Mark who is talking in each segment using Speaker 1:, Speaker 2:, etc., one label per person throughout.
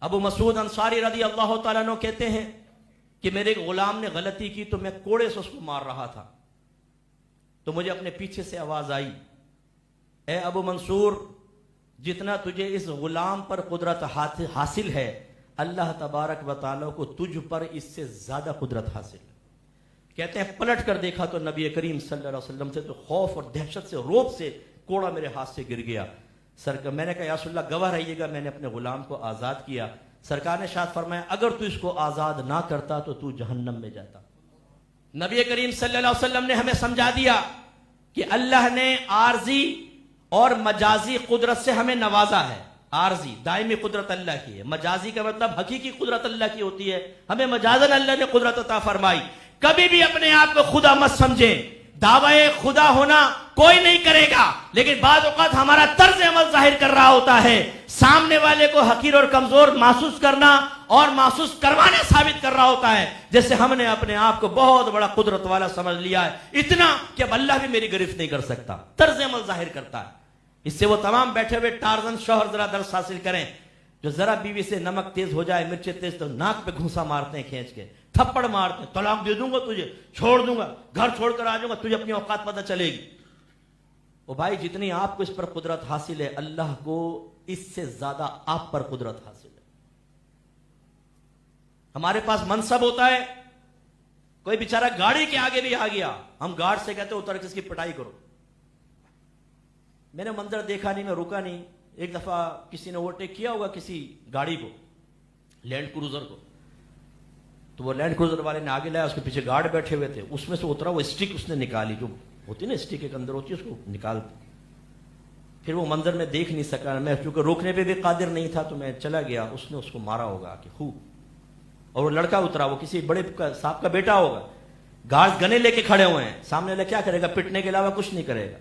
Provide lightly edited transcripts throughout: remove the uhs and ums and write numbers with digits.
Speaker 1: ابو مسعود انصاری رضی اللہ تعالیٰ عنہ کہتے ہیں کہ میرے ایک غلام نے غلطی کی تو میں کوڑے سے اس کو مار رہا تھا، تو مجھے اپنے پیچھے سے آواز آئی، اے ابو منصور، جتنا تجھے اس غلام پر قدرت حاصل ہے اللہ تبارک و تعالیٰ کو تجھ پر اس سے زیادہ قدرت حاصل ہے۔ کہتے ہیں پلٹ کر دیکھا تو نبی کریم صلی اللہ علیہ وسلم سے تو خوف اور دہشت سے روب سے کوڑا میرے ہاتھ سے گر گیا۔ میں نے کہا یا رسول اللہ گواہ رہیے گا میں نے اپنے غلام کو آزاد کیا۔ سرکار نے ارشاد فرمایا اگر تو اس کو آزاد نہ کرتا تو جہنم میں جاتا۔ نبی کریم صلی اللہ علیہ وسلم نے ہمیں سمجھا دیا کہ اللہ نے عارضی اور مجازی قدرت سے ہمیں نوازا ہے۔ عارضی دائمی قدرت اللہ کی ہے، مجازی کا مطلب حقیقی قدرت اللہ کی ہوتی ہے، ہمیں مجازاً اللہ نے قدرت عطا فرمائی۔ کبھی بھی اپنے آپ کو خدا مت سمجھیں، دعوی خدا ہونا کوئی نہیں کرے گا، لیکن بعض اوقات ہمارا طرز عمل ظاہر کر رہا ہوتا ہے، سامنے والے کو حقیر اور کمزور محسوس کرنا اور محسوس کروانا ثابت کر رہا ہوتا ہے، جیسے ہم نے اپنے آپ کو بہت بڑا قدرت والا سمجھ لیا ہے، اتنا کہ اب اللہ بھی میری گرفت نہیں کر سکتا، طرز عمل ظاہر کرتا ہے۔ اس سے وہ تمام بیٹھے ہوئے ٹارزن شوہر ذرا درس حاصل کریں جو ذرا بیوی سے نمک تیز ہو جائے، مرچیں تیز تو ناک پہ گھونسا مارتے ہیں، کھینچ کے تھپڑ مارتے ہیں، طلاق دے دوں گا تجھے، چھوڑ دوں گا، گھر چھوڑ کر آ جاؤں گا، تجھے اپنی اوقات پتہ چلے گی۔ او بھائی جتنی آپ کو اس پر قدرت حاصل ہے اللہ کو اس سے زیادہ آپ پر قدرت حاصل ہے۔ ہمارے پاس منصب ہوتا ہے، کوئی بیچارہ گاڑی کے آگے بھی آ گیا، ہم گارڈ سے کہتے اتر کے اس کی پٹائی کرو۔ میں نے منظر دیکھا نہیں، میں رکا نہیں، ایک دفعہ کسی نے اوورٹیک کیا ہوگا کسی گاڑی کو، لینڈ کروزر کو، تو وہ لینڈ کروزر والے نے آگے لایا، اس کے پیچھے گارڈ بیٹھے ہوئے تھے، اس میں سے اترا، وہ اسٹک اس نے نکالی، جو ہوتی نا اسٹک کے اندر ہوتی ہے، اس کو نکال، پھر وہ منظر میں دیکھ نہیں سکا، میں چونکہ روکنے پہ بھی قادر نہیں تھا تو میں چلا گیا، اس نے اس کو مارا ہوگا کہ خوب، اور وہ لڑکا اترا، وہ کسی بڑے صاحب کا بیٹا ہوگا، گارڈ گنے لے کے کھڑے ہوئے ہیں، سامنے والے کیا کرے گا، پٹنے کے علاوہ کچھ نہیں کرے گا،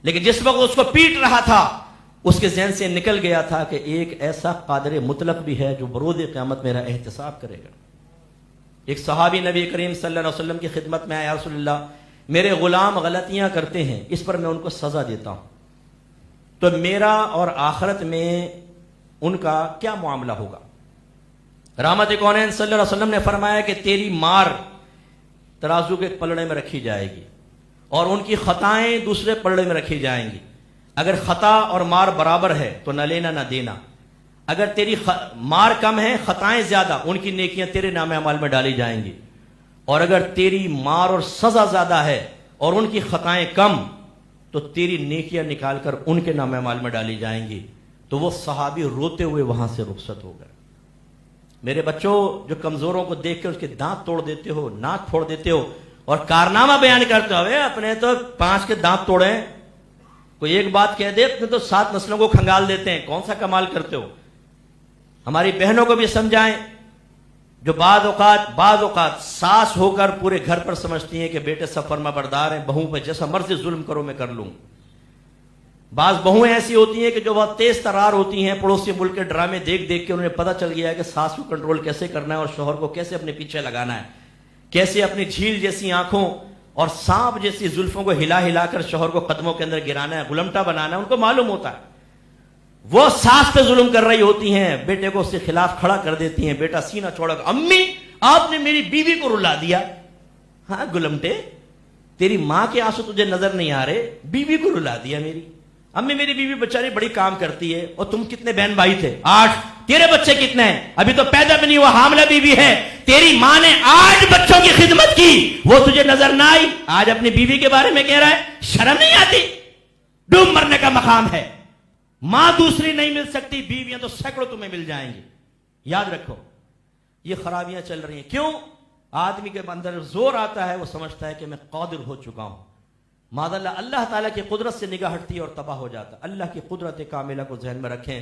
Speaker 1: لیکن جس وقت اس کو پیٹ رہا تھا اس کے ذہن سے نکل گیا تھا کہ ایک ایسا قادر مطلق بھی ہے جو بروز قیامت میرا احتساب کرے گا۔ ایک صحابی نبی کریم صلی اللہ علیہ وسلم کی خدمت میں آیا، یا رسول اللہ میرے غلام غلطیاں کرتے ہیں، اس پر میں ان کو سزا دیتا ہوں، تو میرا اور آخرت میں ان کا کیا معاملہ ہوگا؟ رحمت کونین صلی اللہ علیہ وسلم نے فرمایا کہ تیری مار ترازو کے پلڑے میں رکھی جائے گی اور ان کی خطائیں دوسرے پلڑے میں رکھی جائیں گی، اگر خطا اور مار برابر ہے تو نہ لینا نہ دینا، اگر تیری مار کم ہے خطائیں زیادہ، ان کی نیکیاں تیرے نام اعمال میں ڈالی جائیں گی، اور اگر تیری مار اور سزا زیادہ ہے اور ان کی خطائیں کم تو تیری نیکیاں نکال کر ان کے نام اعمال میں ڈالی جائیں گی۔ تو وہ صحابی روتے ہوئے وہاں سے رخصت ہو گئے۔ میرے بچوں، جو کمزوروں کو دیکھ کر اس کے دانت توڑ دیتے ہو، ناک پھوڑ دیتے ہو اور کارنامہ بیان کرتے ہوئے اپنے تو 5 کے دانت توڑے، کوئی ایک بات کہہ دے اپنے تو 7 نسلوں کو کھنگال دیتے ہیں، کون سا کمال کرتے ہو؟ ہماری بہنوں کو بھی سمجھائیں جو بعض اوقات ساس ہو کر پورے گھر پر سمجھتی ہیں کہ بیٹے سب فرما بردار ہیں، بہو پہ جیسا مرضی ظلم کرو میں کر لوں۔ بعض بہویں ایسی ہوتی ہیں کہ جو بہت تیز ترار ہوتی ہیں، پڑوسی ملک کے ڈرامے دیکھ دیکھ کے انہیں پتہ چل گیا ہے کہ ساس کو کنٹرول کیسے کرنا ہے اور شوہر کو کیسے اپنے پیچھے لگانا ہے، کیسے اپنی جھیل جیسی آنکھوں اور سانپ جیسی زلفوں کو ہلا ہلا کر شوہر کو قدموں کے اندر گرانا ہے، غلمٹا بنانا ہے، ان کو معلوم ہوتا ہے۔ وہ ساس پہ ظلم کر رہی ہوتی ہیں، بیٹے کو اس کے خلاف کھڑا کر دیتی ہیں، بیٹا سینہ چھوڑا کر امی آپ نے میری بیوی کو رلا دیا۔ ہاں غلمٹے، تیری ماں کے آنسو تجھے نظر نہیں آ رہے، بیوی کو رلا دیا میری امی، میری بیوی بیچاری بڑی کام کرتی ہے، اور تم کتنے بہن بھائی تھے؟ 8۔ تیرے بچے کتنے ہیں؟ ابھی تو پیدا بھی نہیں ہوا، حاملہ بیوی ہے، تیری ماں نے 8 بچوں کی خدمت کی، وہ تجھے نظر نہ آئی، آج اپنی بیوی کے بارے میں کہہ رہا ہے، شرم نہیں آتی؟ ڈوب مرنے کا مقام ہے۔ ماں دوسری نہیں مل سکتی، بیویاں تو سینکڑوں تمہیں مل جائیں گی۔ یاد رکھو یہ خرابیاں چل رہی ہیں، کیوں؟ آدمی کے اندر زور آتا ہے، وہ سمجھتا ہے کہ میں قادر ہو چکا ہوں، معاذ اللہ اللہ تعالیٰ کی قدرت سے نگاہ ہٹتی ہے اور تباہ ہو جاتا ہے۔ اللہ کی قدرت کاملہ کو ذہن میں رکھیں۔